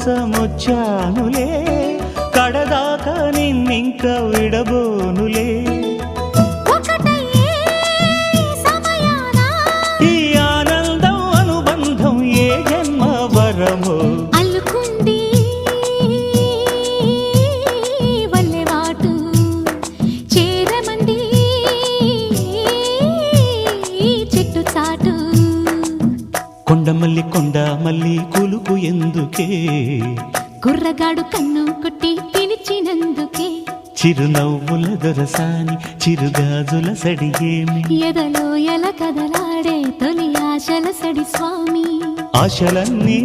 కోసమొచ్చానులే కడదాకా నిన్నింక విడబోనులే ఈ ఆనందం అనుబంధం ఏ జన్మ వరమో అల్లుకుంది వల్లెవాటు చేరమంది చెట్టు చాటు కొండమల్లి కొండ మల్లి కులుకు ఎందుకే కుర్రగాడు కన్ను కొట్టి పిలిచినందుకే చిరునవ్వుల దొరసాని చిరుగాజుల సడియేమి ఎదలో ఎల కదలాడే తొలి ఆశల సడి స్వామి ఆశలన్నీ